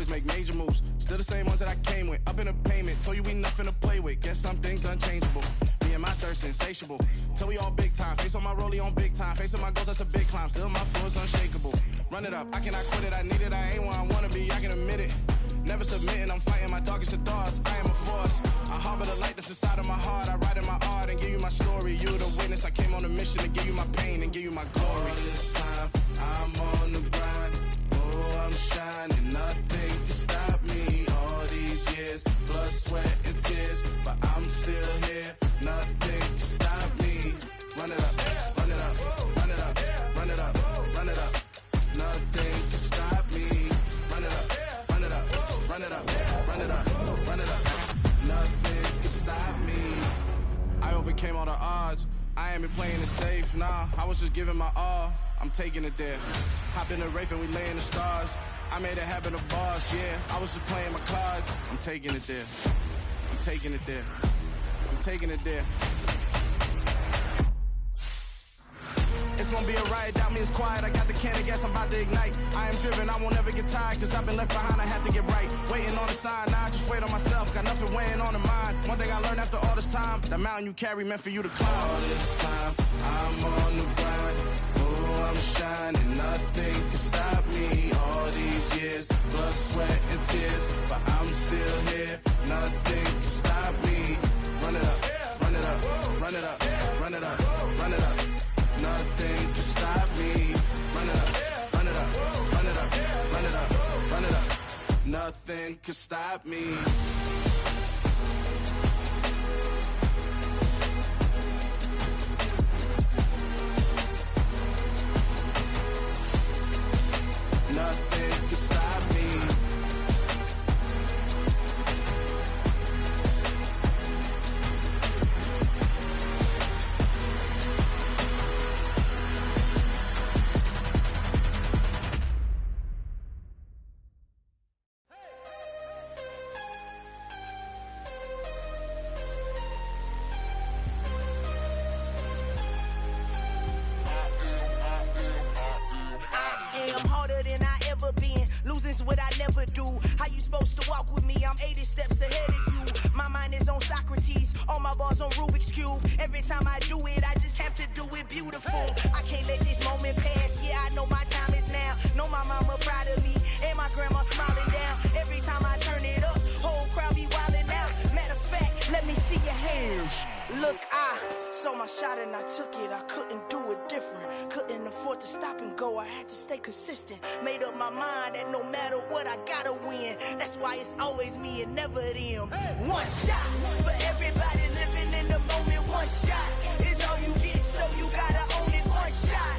always make major moves. Still the same ones that I came with. Up in a payment, told you we nothing to play with. Guess some things unchangeable. Me and my thirst insatiable. Till we all big time. Face on my rollie on big time. Facing my goals, that's a big climb. Still my floor's unshakable. Run it up, I cannot quit it. I need it, I ain't where I wanna be. I can admit it. Never submitting, I'm fighting my darkest of thoughts. I am a force. I harbor the light that's inside of my heart. I write in my art and give you my story. You the witness. I came on a mission to give you my pain and give you my glory. All this time, I'm on the grind. Oh, I'm shining. Nothing can stop me. All these years, blood, sweat, and tears, but I'm still here. Nothing can stop me. Run it up, run it up, run it up, run it up, run it up. Nothing can stop me. Run it up, run it up, run it up, run it up, run it up. Nothing can stop me. I overcame all the odds. I ain't been playing it safe, nah. I was just giving my all. I'm taking it there. Hop in the Wraith and we lay in the stars. I made it happen to bars, yeah. I was just playing my cards. I'm taking it there. I'm taking it there. I'm taking it there. It's gonna be a riot, doubt me it's quiet. I got the can of gas, I'm about to ignite. I am driven, I won't ever get tired, cause I've been left behind, I have to get right. Waiting on the sign, now I just wait on myself. Got nothing weighing on the mind. One thing I learned after all this time, the mountain you carry meant for you to climb. All this time, I'm on the grind. Oh, I'm shining, nothing can stop me. All these years, blood, sweat, and tears, but I'm still here. Nothing can stop me. Run it up, run it up, run it up, run it up, run it up. Nothing can stop me. Run it up, run it up, run it up, run it up, run it up. Nothing can stop me. Nothing can stop me. Losing's what I never do. How you supposed to walk with me? I'm 80 steps ahead of you. My mind is on Socrates, all my bars on Rubik's Cube. Every time I do it, I just have to do it beautiful. I can't let this moment pass. Yeah, I know my time is now. Know my mama proud of me, and my grandma smiling down. Every time I turn it up, whole crowd be wildin' out. Matter of fact, let me see your hands. Look, I saw my shot and I took it. I couldn't do it different. Couldn't afford to stop and go. I had to stay consistent. Made up my mind that no matter what, I gotta win. That's why it's always me and never them. One shot for everybody living in the moment. One shot is all you get, so you gotta own it. One shot.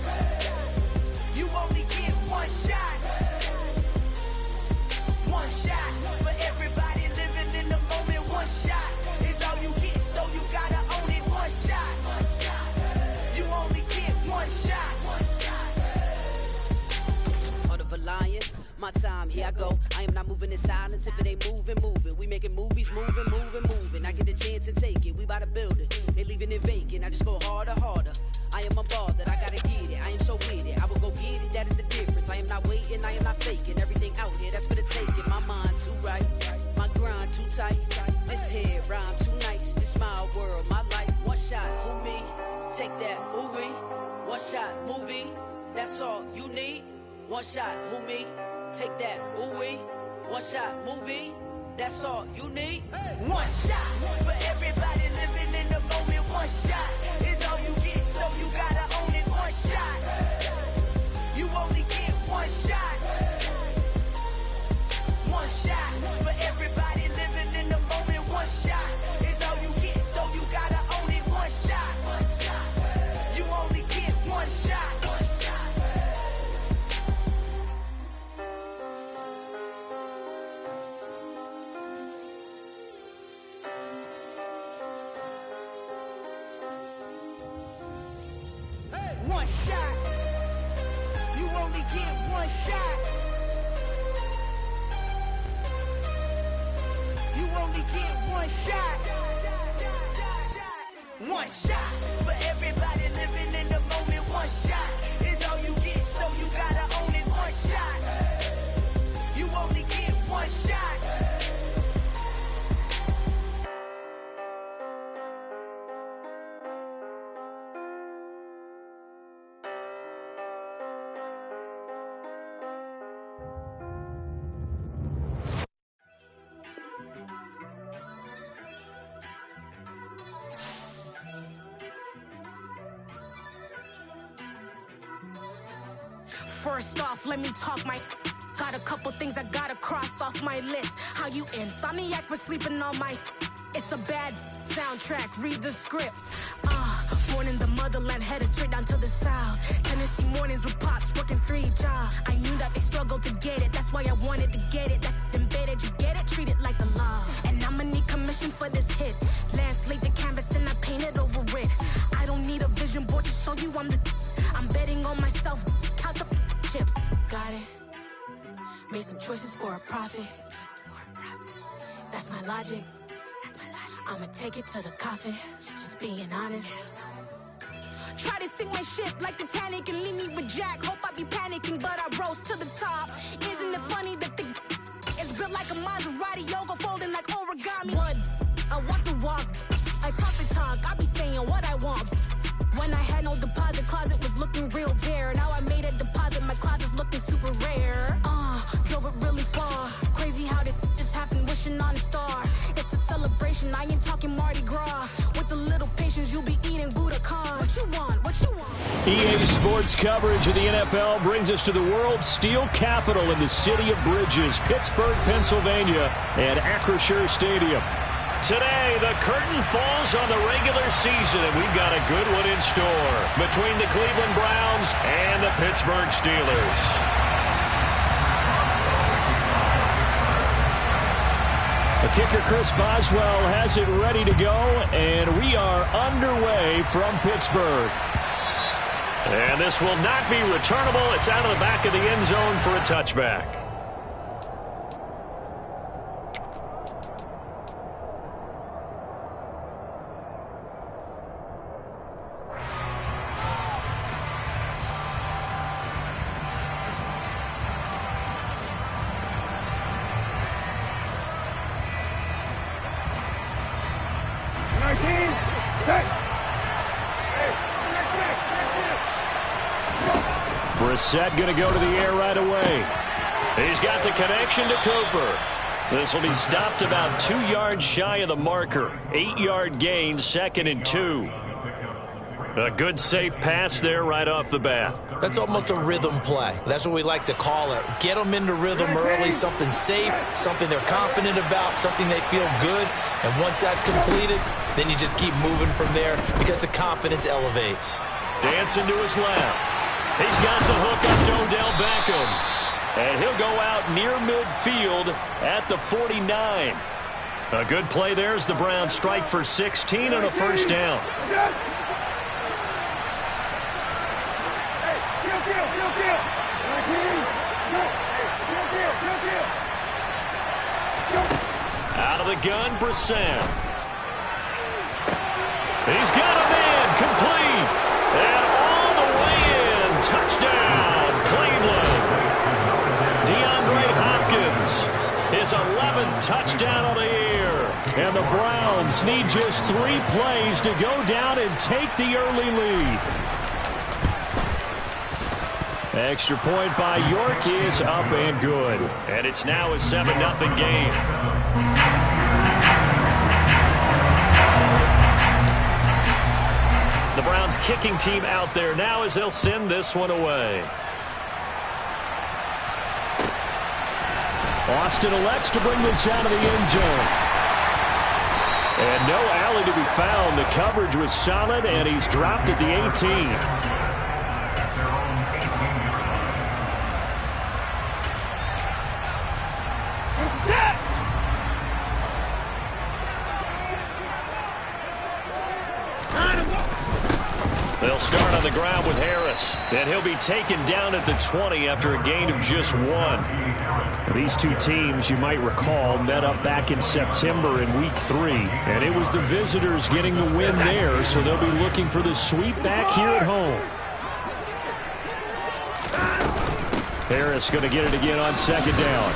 You only get one shot. One shot for everybody living in the moment. One shot is all you get, so you gotta own it. One shot. You only get one shot. Heart of a lion, my time, here I go. I am not moving in silence. If it ain't moving, moving. We making movies, moving, moving, moving. I get a chance and take it. We bout to build it. They leaving it vacant. I just go harder, harder. I am unbothered, I gotta get it. I am so with it. I will go get it. That is the difference. I am not waiting. I am not faking. Everything out here, that's for the taking. My mind too right, my grind too tight. This head rhyme too nice. This my world, my life. One shot, who me? Take that, ooh wee. One shot, movie. That's all you need. One shot, who me? Take that, ooh wee. One shot, movie. That's all you need. One shot for everybody living in the moment. One shot is all you get, so you gotta own it. One shot. You only get one shot. One shot for everybody living in the moment. One shot is all you get, so you gotta own it. One shot. You only get one shot. One shot. You only get one shot. You only get one shot. One shot for everybody living in the moment. One shot is all you get, so you gotta own it. One shot. You only get one First off, let me talk my... Got a couple things I gotta cross off my list. How you insomniac for sleeping on my... It's a bad soundtrack, read the script. Born in the motherland, headed straight down to the south. Tennessee mornings with pops, working 3 jobs. I knew that they struggled to get it, that's why I wanted to get it. That embedded, you get it, treat it like the law. And I'ma need commission for this hit. Lance laid the canvas and I painted over it. I don't need a vision board to show you I'm the... I'm betting on myself, count the chips. Got it. Made some choices for a profit. That's my logic. I'ma take it to the coffin, just being honest. Try to sink my ship like Titanic and leave me with Jack. Hope I be panicking, but I rose to the top. Isn't it funny that the is built like a Maserati, yoga folding like origami? What? I walk the walk, I talk the talk, I be saying what I want. When I had no deposit, closet was looking real bare. Now I made a deposit, my closet's looking super rare. Drove it really far. Crazy how did just happen, wishing on a star. It's a celebration, I ain't talking Mardi Gras. With a little patience, you'll be eating Budokan. What you want? What you want? EA Sports coverage of the NFL brings us to the world's steel capital in the city of Bridges, Pittsburgh, Pennsylvania, at Acrisure Stadium. Today, the curtain falls on the regular season, and we've got a good one in store between the Cleveland Browns and the Pittsburgh Steelers. The kicker, Chris Boswell, has it ready to go, and we are underway from Pittsburgh. And this will not be returnable. It's out of the back of the end zone for a touchback. Brissett going to go to the air right away. He's got the connection to Cooper. This will be stopped about 2 yards shy of the marker. 8-yard gain, 2nd and 2. A good safe pass there right off the bat. That's almost a rhythm play. That's what we like to call it. Get them into rhythm early, something safe, something they're confident about, something they feel good. And once that's completed, then you just keep moving from there because the confidence elevates. Dancing to his left. He's got the hook up to Odell Beckham. And he'll go out near midfield at the 49. A good play there as the Browns strike for 16 and a first down. Out of the gun, Brissett. He's got a man complete. And all the way in. Touchdown, Cleveland. DeAndre Hopkins. His 11th touchdown of the year. And the Browns need just 3 plays to go down and take the early lead. Extra point by York is up and good. And it's now a 7-0 game. The Browns kicking team out there now as they'll send this one away. Austin elects to bring this out of the end zone. And no alley to be found. The coverage was solid, and he's dropped at the 18. They'll start on the ground with Harris, and he'll be taken down at the 20 after a gain of just 1. These two teams, you might recall, met up back in September in Week 3, and it was the visitors getting the win there, so they'll be looking for the sweep back here at home. Harris going to get it again on 2nd down.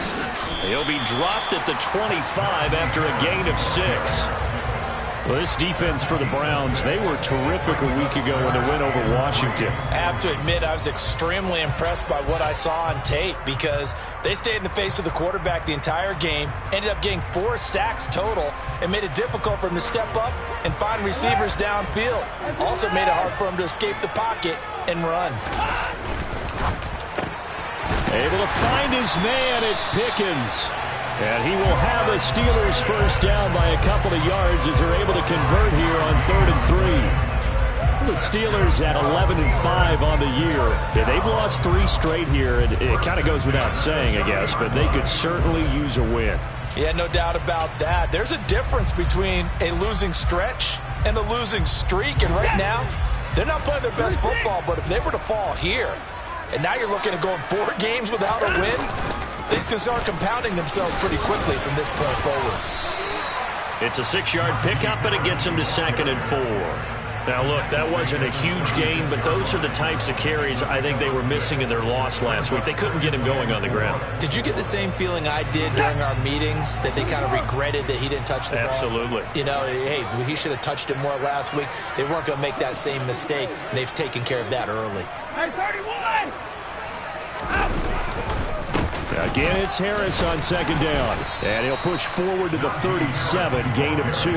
He'll be dropped at the 25 after a gain of 6. Well, this defense for the Browns, they were terrific a week ago in the win over Washington. I have to admit, I was extremely impressed by what I saw on tape because they stayed in the face of the quarterback the entire game, ended up getting 4 sacks total, and made it difficult for him to step up and find receivers downfield. Also made it hard for him to escape the pocket and run. Able to find his man. It's Pickens. And he will have a Steelers first down by a couple of yards as they're able to convert here on 3rd and 3. The Steelers at 11-5 on the year. Yeah, they've lost 3 straight here. It kind of goes without saying, I guess, but they could certainly use a win. Yeah, no doubt about that. There's a difference between a losing stretch and a losing streak. And right now, they're not playing their best football. But if they were to fall here, and now you're looking at going 4 games without a win, things can start compounding themselves pretty quickly from this point forward. It's a 6-yard pickup, and it gets them to 2nd and 4. Now, look, that wasn't a huge gain, but those are the types of carries I think they were missing in their loss last week. They couldn't get him going on the ground. Did you get the same feeling I did during our meetings, that they kind of regretted that he didn't touch the ball? Absolutely. You know, hey, he should have touched it more last week. They weren't going to make that same mistake, and they've taken care of that early. Hey, 31! Again, it's Harris on 2nd down. And he'll push forward to the 37, gain of 2.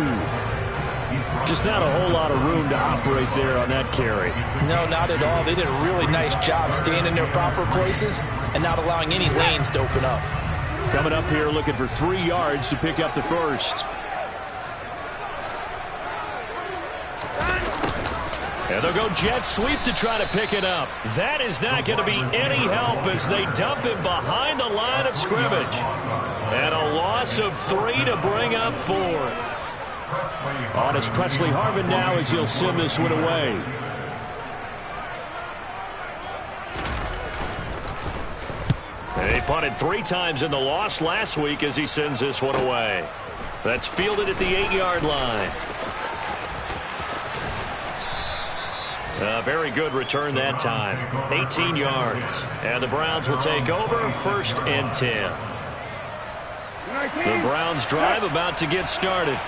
Just not a whole lot of room to operate there on that carry. No, not at all. They did a really nice job staying in their proper places and not allowing any lanes to open up. Coming up here looking for 3 yards to pick up the first. And they'll go jet sweep to try to pick it up. That is not going to be any help as they dump him behind the line of scrimmage. And a loss of 3 to bring up 4. On is Presley Harvin now as he'll send this one away. He punted 3 times in the loss last week as he sends this one away. That's fielded at the 8-yard line. A very good return that time. 18 yards. And the Browns will take over 1st and 10. The Browns drive about to get started.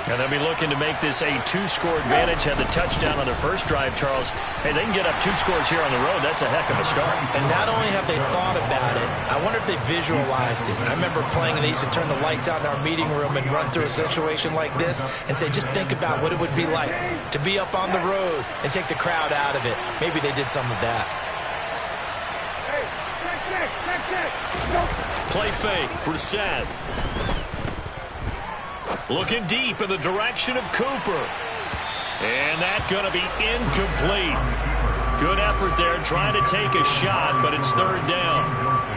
And they'll be looking to make this a 2-score advantage. Had the touchdown on their first drive, Charles. Hey, they can get up 2 scores here on the road. That's a heck of a start. And not only have they thought about it, I wonder if they visualized it. I remember playing, and they used to turn the lights out in our meeting room and run through a situation like this and say, just think about what it would be like to be up on the road and take the crowd out of it. Maybe they did some of that. Play fake. Brissett. Looking deep in the direction of Cooper. And that's going to be incomplete. Good effort there trying to take a shot, but it's 3rd down.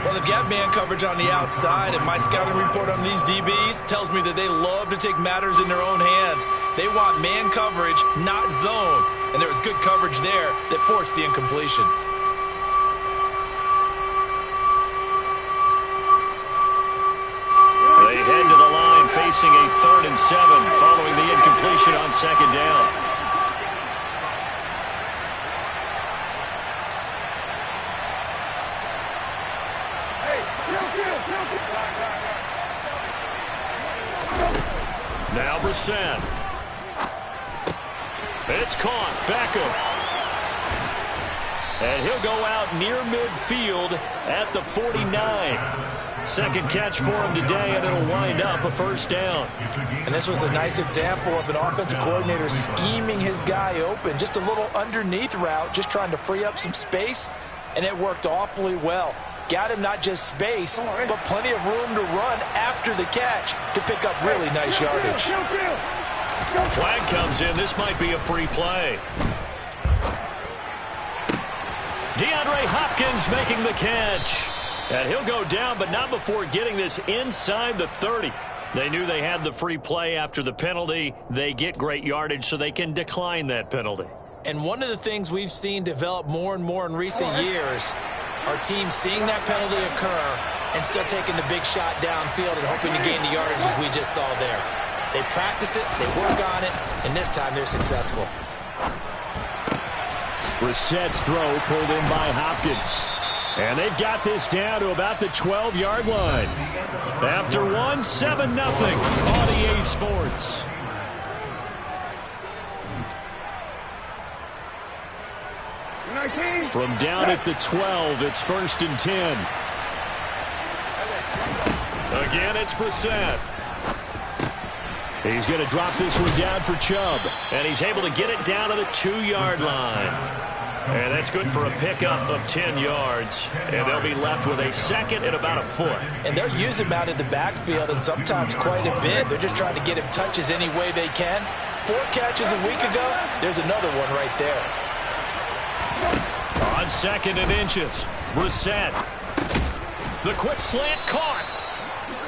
Well, they've got man coverage on the outside, and my scouting report on these DBs tells me that they love to take matters in their own hands. They want man coverage, not zone. And there was good coverage there that forced the incompletion. They head to the line facing a 3rd and 7 following the incompletion on 2nd down. Now Brissett. It's caught. Beckham. And he'll go out near midfield at the 49. Second catch for him today, and it'll wind up a 1st down. And this was a nice example of an offensive coordinator scheming his guy open. Just a little underneath route, just trying to free up some space, and it worked awfully well. Got him not just space, but plenty of room to run after the catch to pick up really nice yardage. Flag comes in. This might be a free play. DeAndre Hopkins making the catch. And he'll go down, but not before getting this inside the 30. They knew they had the free play after the penalty. They get great yardage, so they can decline that penalty. And one of the things we've seen develop more and more in recent years are teams seeing that penalty occur and still taking the big shot downfield and hoping to gain the yardage as we just saw there. They practice it, they work on it, and this time they're successful. Brissett's throw pulled in by Hopkins. And they've got this down to about the 12-yard line. After 1, 7-0 on EA Sports. From down at the 12, it's 1st and 10. Again, it's Brissett. He's going to drop this one down for Chubb. And he's able to get it down to the 2-yard line. And that's good for a pickup of 10 yards. And they'll be left with a second and about a foot. And they'll use him out in the backfield, and sometimes quite a bit. They're just trying to get him touches any way they can. 4 catches a week ago, there's another one right there. On second and inches, Brissett. The quick slant caught.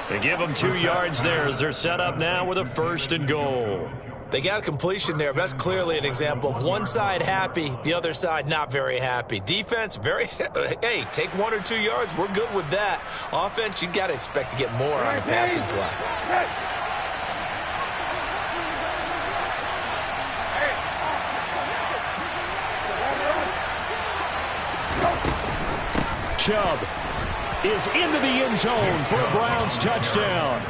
They give them 2 yards there as they're set up now with a 1st and goal. They got a completion there, but that's clearly an example of one side happy, the other side not very happy. Defense, hey, take 1 or 2 yards. We're good with that. Offense, you got to expect to get more on a passing play. Chubb is into the end zone for a Browns touchdown.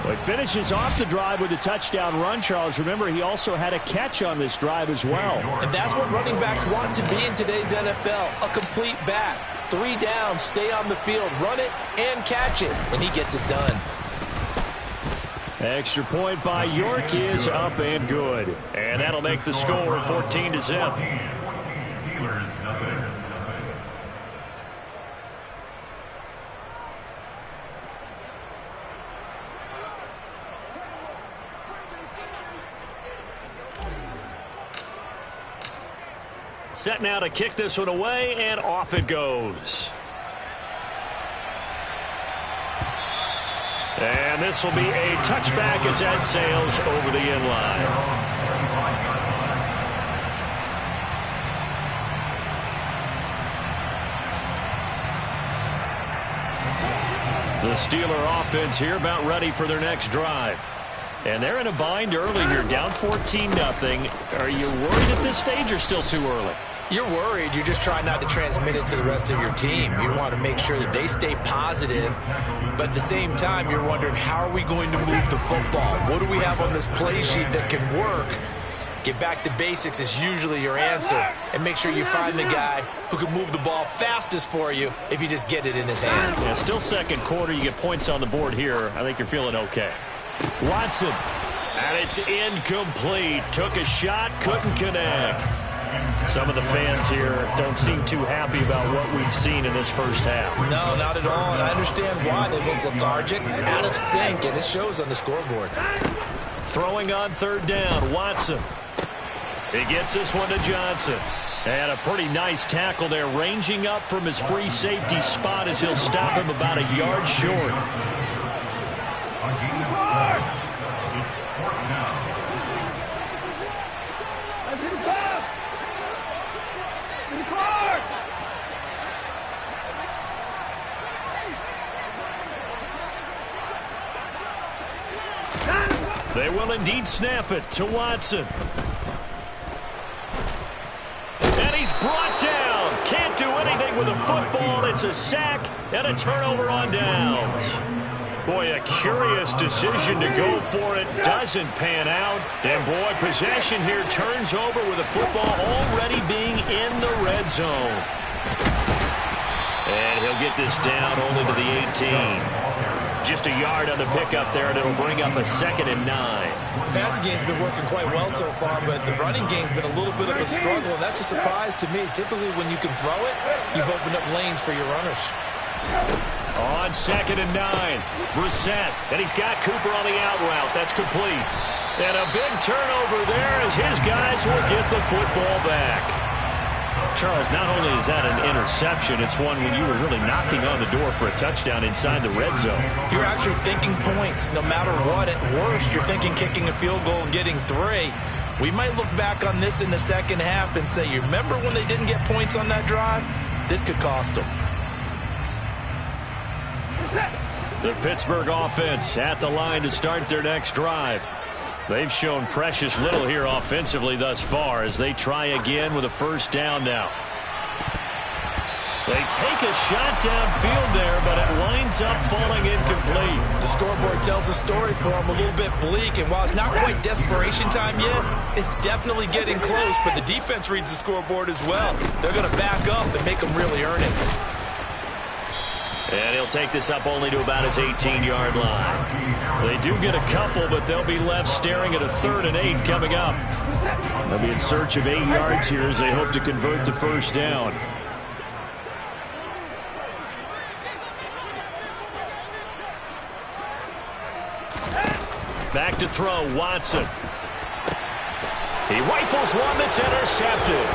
Well, he finishes off the drive with a touchdown run, Charles. Remember, he also had a catch on this drive as well. And that's what running backs want to be in today's NFL, a complete back. 3 down, stay on the field, run it, and catch it. And he gets it done. Extra point by York is up and good. And that'll make the score 14-0. Set now to kick this one away, and off it goes. And this will be a touchback as that sails over the end line. The Steeler offense here about ready for their next drive. And they're in a bind early here, down 14-0. Are you worried at this stage or still too early? You're worried. You're just trying not to transmit it to the rest of your team. You want to make sure that they stay positive. But at the same time, you're wondering, how are we going to move the football? What do we have on this play sheet that can work? Get back to basics is usually your answer. And make sure you find the guy who can move the ball fastest for you if you just get it in his hands. Yeah, still second quarter. You get points on the board here. I think you're feeling okay. Watson. And it's incomplete. Took a shot, couldn't connect. Some of the fans here don't seem too happy about what we've seen in this first half. No, not at all, and I understand why. They look lethargic, out of sync, and it shows on the scoreboard. Throwing on 3rd down, Watson. He gets this one to Johnson. And a pretty nice tackle there, ranging up from his free safety spot as he'll stop him about a yard short. They will indeed snap it to Watson. And he's brought down. Can't do anything with a football. It's a sack and a turnover on downs. Boy, a curious decision to go for it. Doesn't pan out. And, boy, possession here turns over with the football already being in the red zone. And he'll get this down only to the 18. Just a yard on the pickup there, and it'll bring up a 2nd and 9. The passing game's been working quite well so far, but the running game's been a little bit of a struggle, and that's a surprise to me. Typically, when you can throw it, you've opened up lanes for your runners. On 2nd and 9, Brissett, and he's got Cooper on the out route. That's complete. And a big turnover there as his guys will get the football back. Charles, not only is that an interception, it's one when you were really knocking on the door for a touchdown inside the red zone. You're actually thinking points no matter what. At worst, you're thinking kicking a field goal and getting 3. We might look back on this in the second half and say, you remember when they didn't get points on that drive? This could cost them. The Pittsburgh offense at the line to start their next drive. They've shown precious little here offensively thus far as they try again with a 1st down now. They take a shot downfield there, but it winds up falling incomplete. The scoreboard tells a story for them, a little bit bleak, and while it's not quite desperation time yet, it's definitely getting close, but the defense reads the scoreboard as well. They're going to back up and make them really earn it. And he'll take this up only to about his 18-yard line. They do get a couple, but they'll be left staring at a 3rd and 8 coming up. They'll be in search of 8 yards here as they hope to convert the first down. Back to throw, Watson. He rifles one that's intercepted.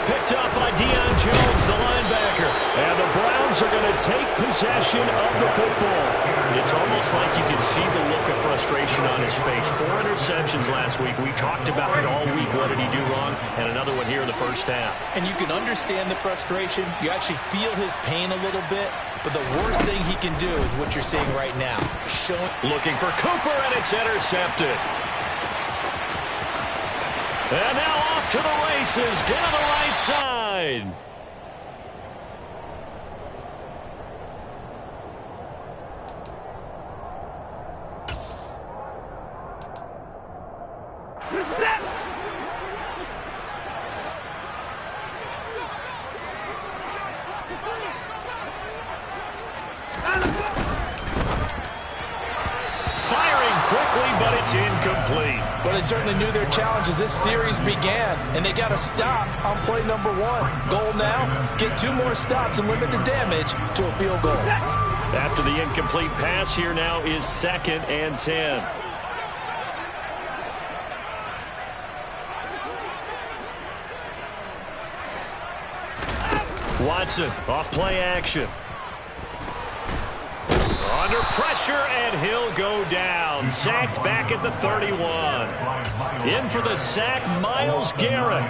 Picked up by Deion Jones, the linebacker. And the Browns are going to take possession of the football. It's almost like you can see the look of frustration on his face. 4 interceptions last week. We talked about it all week. What did he do wrong? And another one here in the first half. And you can understand the frustration. You actually feel his pain a little bit. But the worst thing he can do is what you're seeing right now. Looking for Cooper, and it's intercepted. And now off to the races, down the right side. Incomplete. Well, they certainly knew their challenge as this series began, and they got a stop on play number 1. Goal now, get 2 more stops and limit the damage to a field goal. After the incomplete pass, here now is 2nd and 10. Watson off play action. Under pressure, and he'll go down. Sacked back at the 31. In for the sack, Myles Garrett.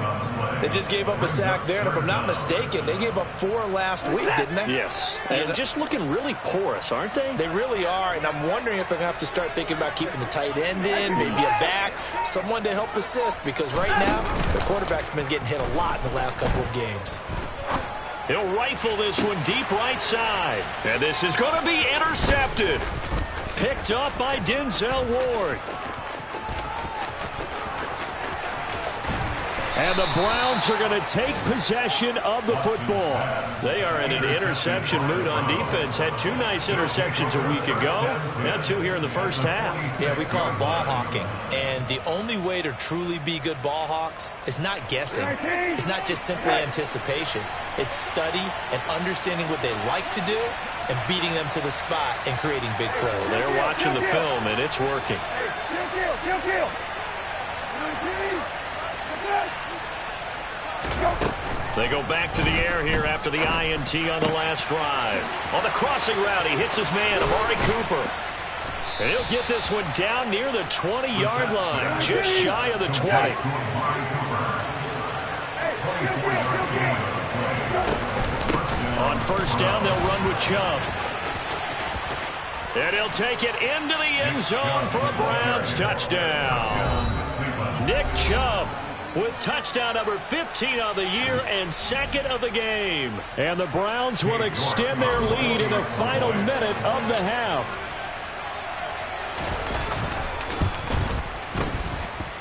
They just gave up a sack there, and if I'm not mistaken, they gave up 4 last week, didn't they? Yes. And just looking really porous, aren't they? They really are, and I'm wondering if they're going to have to start thinking about keeping the tight end in, maybe a back, someone to help assist, because right now, the quarterback's been getting hit a lot in the last couple of games. He'll rifle this one deep right side. And this is going to be intercepted. Picked up by Denzel Ward. And the Browns are going to take possession of the football. They are in an interception mood on defense. Had 2 nice interceptions a week ago. Now 2 here in the first half. Yeah, we call it ball hawking. And the only way to truly be good ball hawks is not guessing. It's not just simply anticipation. It's study and understanding what they like to do and beating them to the spot and creating big plays. They're watching the film, and it's working. They go back to the air here after the INT on the last drive. On the crossing route, he hits his man, Amari Cooper. And he'll get this one down near the 20-yard line, just shy of the 20. On first down, they'll run with Chubb. And he'll take it into the end zone for a Browns touchdown. Nick Chubb with touchdown number 15 on the year and 2nd of the game. And the Browns will extend their lead in the final minute of the half.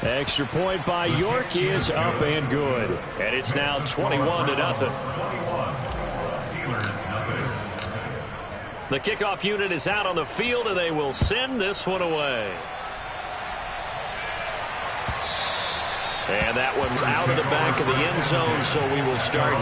Extra point by York is up and good. And it's now 21-0. The kickoff unit is out on the field, and they will send this one away. And that one's out of the back of the end zone, so we will start.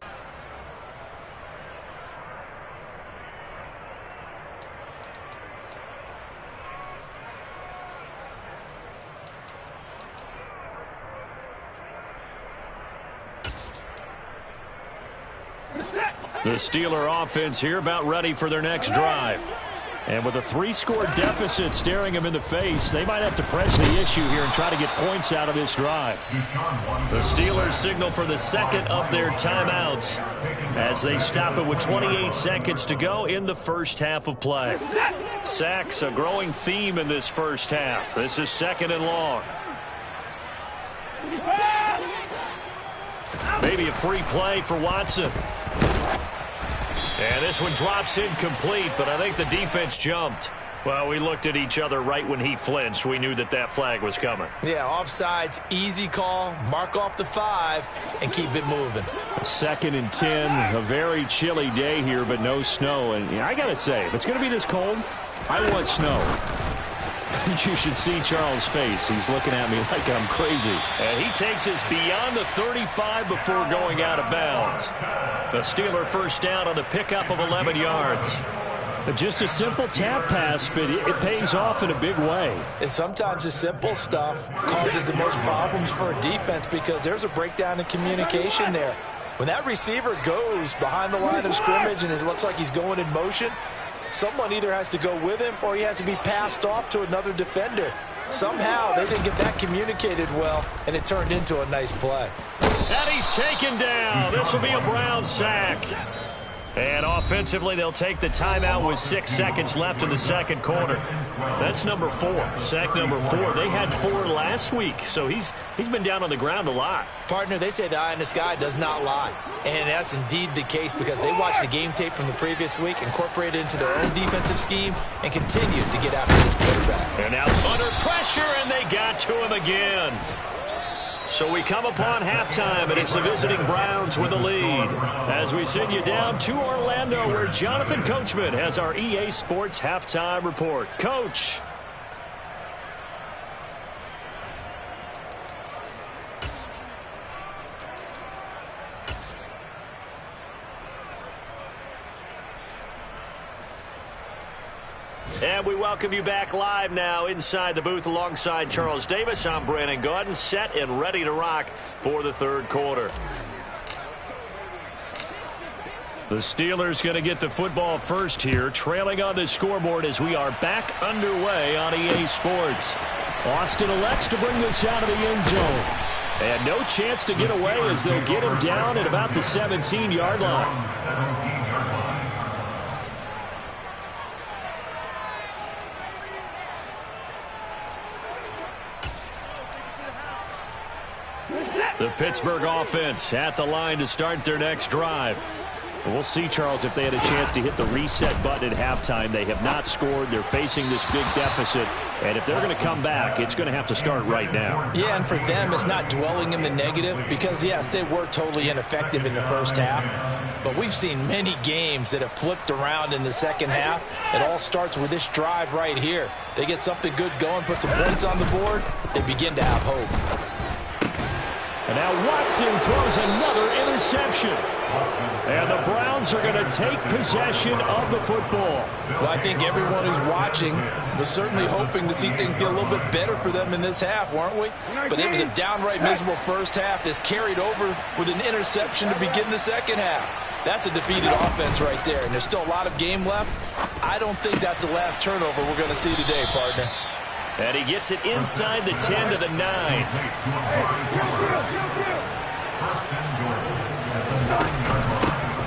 The Steeler offense here about ready for their next drive. And with a 3-score deficit staring them in the face, they might have to press the issue here and try to get points out of this drive. The Steelers signal for the 2nd of their timeouts as they stop it with 28 seconds to go in the first half of play. Sacks, a growing theme in this first half. This is 2nd and long. Maybe a free play for Watson. And this one drops incomplete, but I think the defense jumped. Well, we looked at each other right when he flinched. We knew that that flag was coming. Yeah, offsides, easy call, mark off the 5, and keep it moving. 2nd and 10, a very chilly day here, but no snow. And I got to say, if it's going to be this cold, I want snow. You should see Charles' face. He's looking at me like I'm crazy. And he takes us beyond the 35 before going out of bounds. The Steeler first down on the pickup of 11 yards. Just a simple tap pass, but it pays off in a big way. And sometimes the simple stuff causes the most problems for a defense because there's a breakdown in communication there. When that receiver goes behind the line of scrimmage and it looks like he's going in motion, someone either has to go with him or he has to be passed off to another defender. Somehow they didn't get that communicated well, and it turned into a nice play. And he's taken down. This will be a Brown sack. And offensively, they'll take the timeout with 6 seconds left in the second quarter. That's number 4. Sack number 4. They had 4 last week, so he's been down on the ground a lot. Partner, they say the eye in the sky does not lie. And that's indeed the case because they watched the game tape from the previous week, incorporated it into their own defensive scheme, and continued to get after this quarterback. They're now under pressure, and they got to him again. So we come upon halftime, and it's the visiting Browns with the lead. As we send you down to Orlando, where Jonathan Coachman has our EA Sports halftime report. Coach. And we welcome you back live now inside the booth alongside Charles Davis. I'm Brandon Gaudin, set and ready to rock for the third quarter. The Steelers going to get the football first here, trailing on the scoreboard as we are back underway on EA Sports. Austin elects to bring this out of the end zone. And no chance to get away as they'll get him down at about the 17-yard line. The Pittsburgh offense at the line to start their next drive. We'll see, Charles, if they had a chance to hit the reset button at halftime. They have not scored. They're facing this big deficit. And if they're going to come back, it's going to have to start right now. Yeah, and for them, it's not dwelling in the negative because, yes, they were totally ineffective in the first half. But we've seen many games that have flipped around in the second half. It all starts with this drive right here. They get something good going, put some points on the board, they begin to have hope. And now Watson throws another interception. And the Browns are going to take possession of the football. Well, I think everyone who's watching was certainly hoping to see things get a little bit better for them in this half, weren't we? But it was a downright miserable first half. This carried over with an interception to begin the second half. That's a defeated offense right there, and there's still a lot of game left. I don't think that's the last turnover we're going to see today, partner. And he gets it inside the 10 to the 9.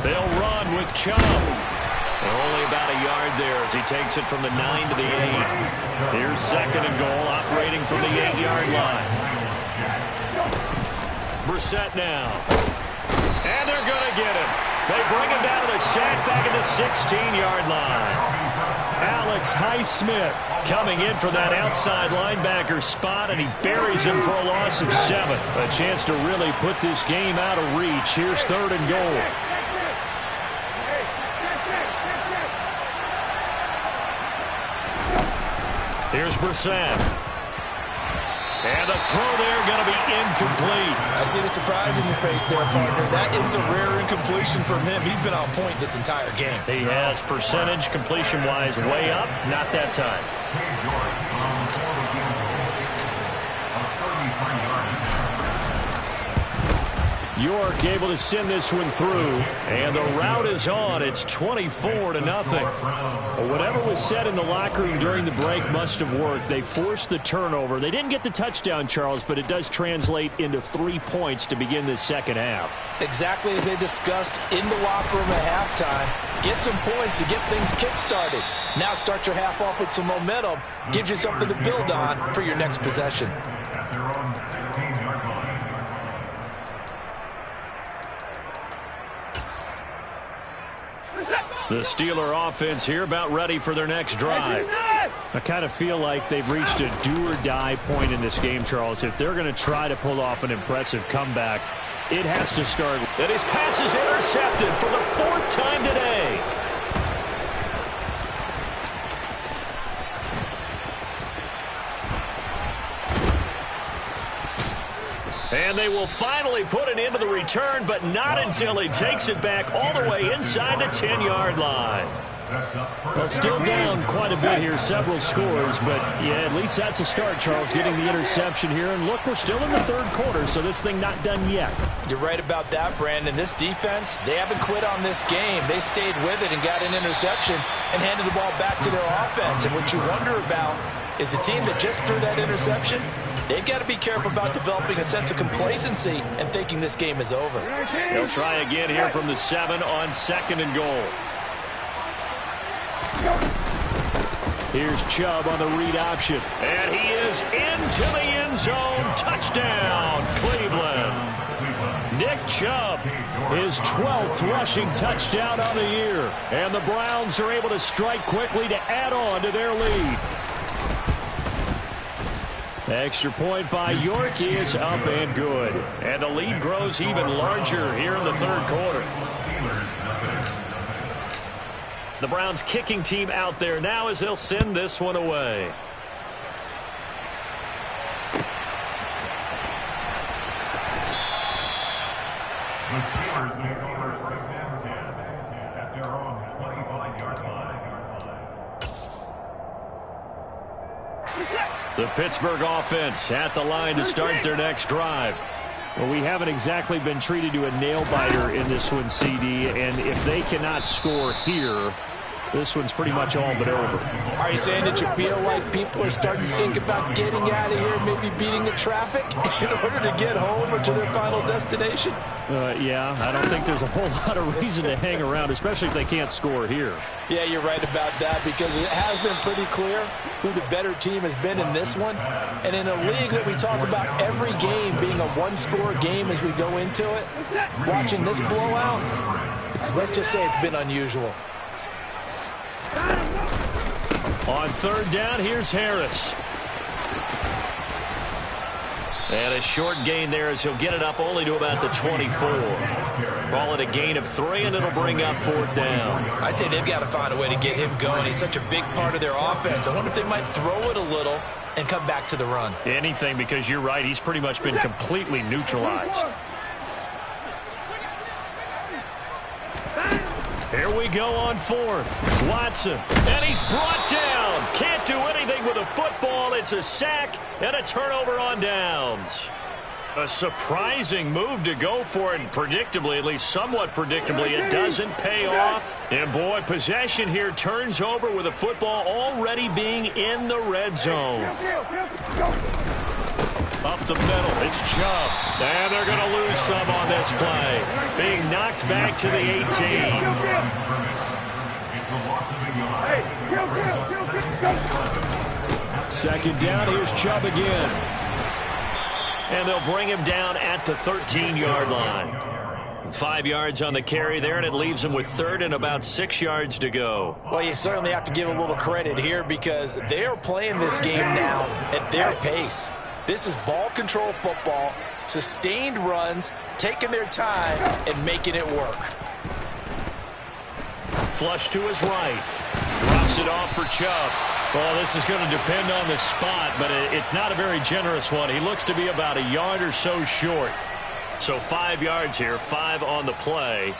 They'll run with Chubb. Only about a yard there as he takes it from the 9 to the 8. Here's second and goal, operating from the 8-yard line. Brissett now. And they're going to get him. They bring him down to the sack back at the 16-yard line. Alex Highsmith coming in for that outside linebacker spot, and he buries him for a loss of 7. A chance to really put this game out of reach. Here's third and goal. Here's Brissett. And the throw there going to be incomplete. I see the surprise in your face there, partner. That is a rare incompletion from him. He's been on point this entire game. He has percentage completion-wise way up. Not that time. York able to send this one through, and the route is on. It's 24-0. Well, whatever was said in the locker room during the break must have worked. They forced the turnover. They didn't get the touchdown, Charles, but it does translate into 3 points to begin this second half. Exactly as they discussed in the locker room at halftime. Get some points to get things kick-started. Now start your half off with some momentum. Gives you something to build on for your next possession. The Steeler offense here about ready for their next drive. I kind of feel like they've reached a do-or-die point in this game, Charles. If they're going to try to pull off an impressive comeback, it has to start. And his pass is intercepted for the 4th time today. And they will finally put it into the return, but not until he takes it back all the way inside the 10-yard line. Well, still down quite a bit here, several scores, but yeah, at least that's a start, Charles, getting the interception here. And look, we're still in the third quarter, so this thing not done yet. You're right about that, Brandon. This defense, they haven't quit on this game. They stayed with it and got an interception and handed the ball back to their offense. And what you wonder about is the team that just threw that interception, they've got to be careful about developing a sense of complacency and thinking this game is over. They'll try again here from the 7 on 2nd and goal. Here's Chubb on the read option. And he is into the end zone. Touchdown, Cleveland. Nick Chubb, his 12th rushing touchdown on the year. And the Browns are able to strike quickly to add on to their lead. Extra point by York is up and good. And the lead grows even larger here in the third quarter. The Browns kicking team out there now as they'll send this one away. The Steelers will go for first down 10 at their own 25-yard line. The Pittsburgh offense at the line to start their next drive. Well, we haven't exactly been treated to a nail-biter in this one, CD, and if they cannot score here, this one's pretty much all but over. Are you saying that you feel like people are starting to think about getting out of here, maybe beating the traffic in order to get home or to their final destination? Yeah, I don't think there's a whole lot of reason to hang around, especially if they can't score here. Yeah, you're right about that because it has been pretty clear who the better team has been in this one. And in a league that we talk about every game being a one-score game as we go into it, watching this blowout, let's just say it's been unusual. On third down, here's Harris. And a short gain there as he'll get it up only to about the 24. Call it a gain of 3, and it'll bring up fourth down. I'd say they've got to find a way to get him going. He's such a big part of their offense. I wonder if they might throw it a little and come back to the run. Anything, because you're right. He's pretty much been completely neutralized. Here we go on fourth. Watson, and he's brought down. Can't do anything with a football. It's a sack and a turnover on downs. A surprising move to go for it, and predictably, at least somewhat predictably, it doesn't pay off. And boy, possession here turns over with a football already being in the red zone. Up the middle, it's Chubb. And they're going to lose some on this play. Being knocked back to the 18. Second down, here's Chubb again. And they'll bring him down at the 13-yard line. 5 yards on the carry there, and it leaves him with third and about 6 yards to go. Well, you certainly have to give a little credit here because they are playing this game now at their pace. This is ball control football, sustained runs, taking their time, and making it work. Flush to his right. Drops it off for Chubb. Well, this is going to depend on the spot, but it's not a very generous one. He looks to be about a yard or so short. So 5 yards here, 5 on the play.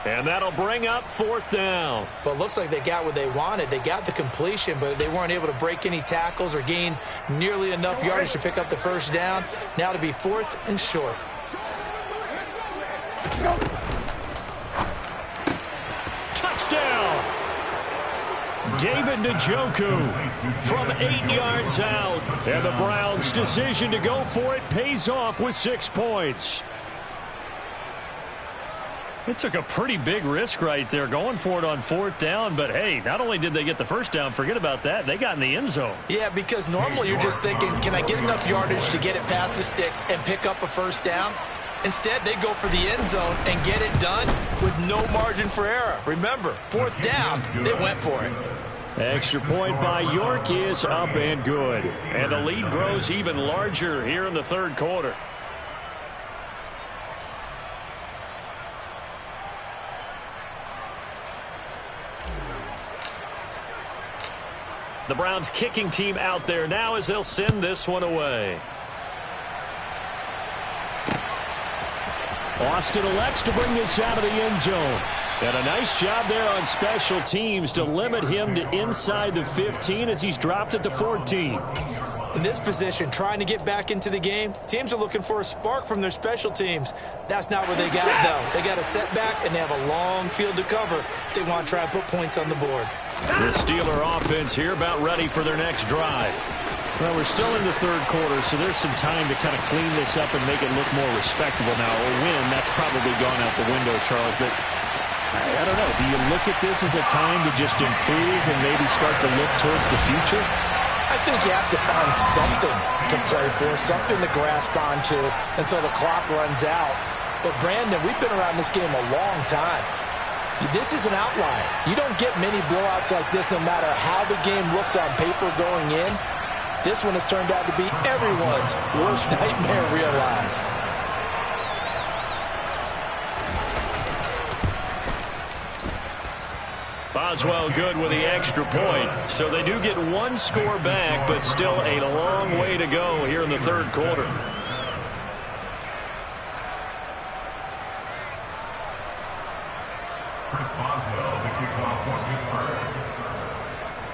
And that'll bring up fourth down. Well, it looks like they got what they wanted. They got the completion, but they weren't able to break any tackles or gain nearly enough yardage to pick up the first down. Now to be fourth and short. Touchdown! David Njoku from 8 yards out. And the Browns' decision to go for it pays off with 6 points. It took a pretty big risk right there going for it on fourth down, but hey, not only did they get the first down, forget about that, they got in the end zone. Yeah, because normally you're just thinking, can I get enough yardage to get it past the sticks and pick up a first down? Instead, they go for the end zone and get it done with no margin for error. Remember, fourth down, they went for it. Extra point by York is up and good. And the lead grows even larger here in the third quarter. The Browns kicking team out there now as they'll send this one away. Austin elects to bring this out of the end zone. And a nice job there on special teams to limit him to inside the 15 as he's dropped at the 14. In this position, trying to get back into the game, teams are looking for a spark from their special teams. That's not where they got it, though. They got a setback, and they have a long field to cover if they want to try and put points on the board. The Steeler offense here about ready for their next drive. Well, we're still in the third quarter, so there's some time to kind of clean this up and make it look more respectable now. A win, that's probably gone out the window, Charles, but I don't know. Do you look at this as a time to just improve and maybe start to look towards the future? I think you have to find something to play for, something to grasp onto until the clock runs out. But, Brandon, we've been around this game a long time. This is an outlier. You don't get many blowouts like this no matter how the game looks on paper going in. This one has turned out to be everyone's worst nightmare realized. Boswell good with the extra point. So they do get one score back, but still a long way to go here in the third quarter.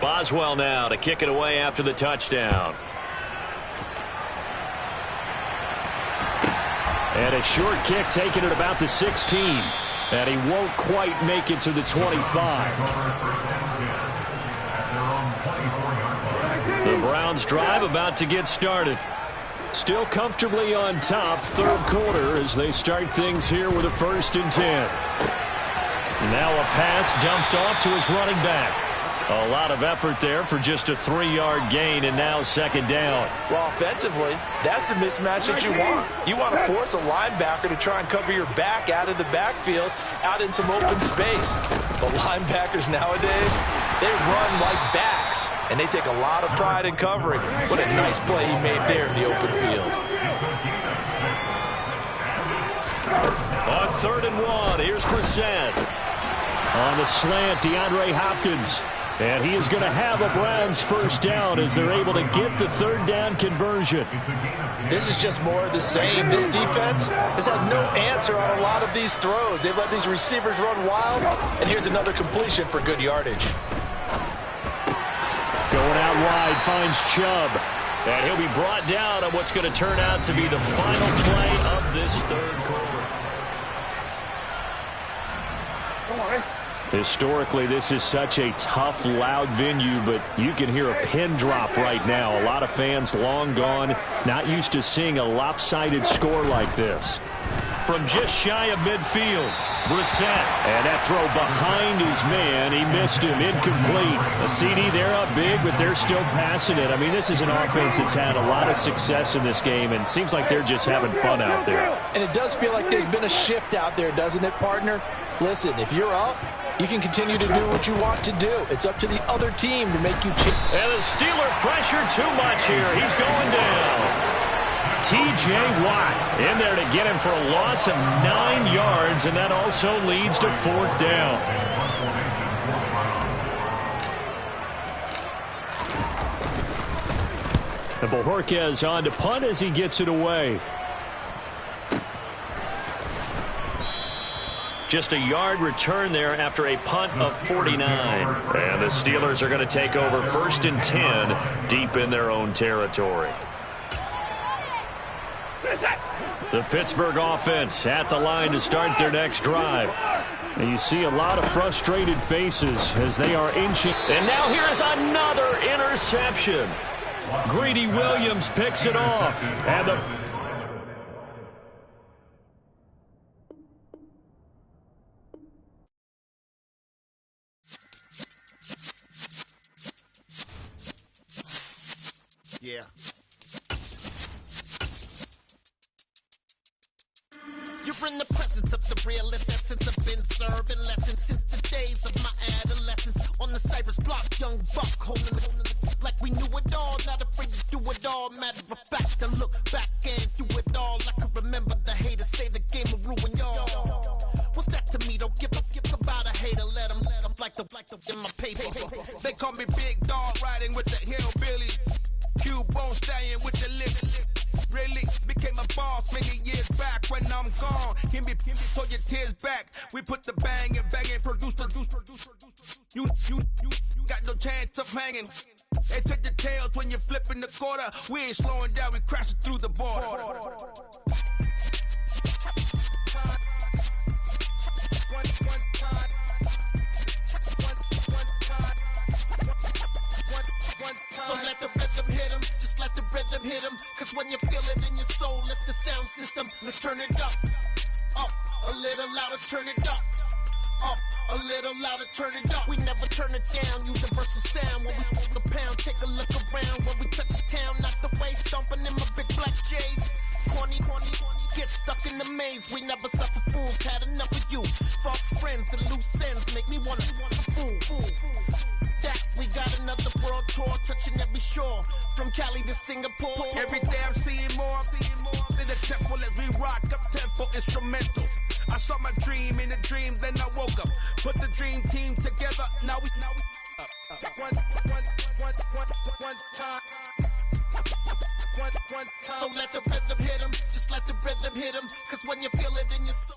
Boswell now to kick it away after the touchdown. And a short kick taken at about the 16. And he won't quite make it to the 25. The Browns drive about to get started. Still comfortably on top, third quarter as they start things here with a 1st and 10. Now a pass dumped off to his running back. A lot of effort there for just a 3-yard gain, and now 2nd down. Well, offensively, that's the mismatch that you want. You want to force a linebacker to try and cover your back out of the backfield, out in some open space. But linebackers nowadays, they run like backs, and they take a lot of pride in covering. What a nice play he made there in the open field. On 3rd and 1, here's Brissett. On the slant, DeAndre Hopkins. And he is going to have a Browns 1st down as they're able to get the 3rd down conversion. This is just more of the same. This defense has had no answer on a lot of these throws. They've let these receivers run wild, and here's another completion for good yardage. Going out wide, finds Chubb. And he'll be brought down on what's going to turn out to be the final play of this third quarter. Historically, this is such a tough, loud venue, but you can hear a pin drop right now. A lot of fans long gone, not used to seeing a lopsided score like this. From just shy of midfield, Brissett. And that throw behind his man, he missed him, incomplete. A CD, they're up big, but they're still passing it. I mean, this is an offense that's had a lot of success in this game, and it seems like they're just having fun out there. And it does feel like there's been a shift out there, doesn't it, partner? Listen, if you're up, you can continue to do what you want to do. It's up to the other team to make you cheat. And the Steeler pressure too much here. He's going down. T.J. Watt in there to get him for a loss of 9 yards, and that also leads to 4th down. And Bojorquez on to punt as he gets it away. Just a yard return there after a punt of 49. And the Steelers are going to take over 1st and 10 deep in their own territory. The Pittsburgh offense at the line to start their next drive. And you see a lot of frustrated faces as they are inching. And now here is another interception. Greedy Williams picks it off. And the yeah. You're in the presence of the realest essence. I've been serving lessons since the days of my adolescence. On the Cypress block, young buck holding it like we knew it all. Not afraid to do it all. Matter of fact, I look back and do it all. I can remember the haters say the game will ruin y'all. What's that to me? Don't give about a hater. Let them like the in my paper. They call me Big Dog riding with the hillbillies. Cube bone stallion with the lip. really became a boss many years back. When I'm gone, can be pull your tears back. We put the bang and produce. You got no chance of hanging. They take the tails when you're flipping the quarter. We ain't slowing down, we crashing through the border. So let the rhythm hit him, just let the rhythm hit him. Cause when you feel it in your soul, lift the sound system, let's turn it up. Up, a little louder, turn it up. Up, a little louder, turn it up. We never turn it down, universal sound. When we pull the pound, take a look around. When we touch the town, knock the way, stomping in my big black J's. Corny, get stuck in the maze. We never suffer fools, had enough of you. False friends and loose ends make me wanna fool. That we got another world tour, touching every shore, from Cali to Singapore. Every day I'm seeing more. In the temple as we rock up tempo instrumentals. I saw my dream in a dream, then I woke up. Put the dream team together. Now we one time. So let the rhythm hit him, just let the rhythm hit him. Cause when you feel it in your soul.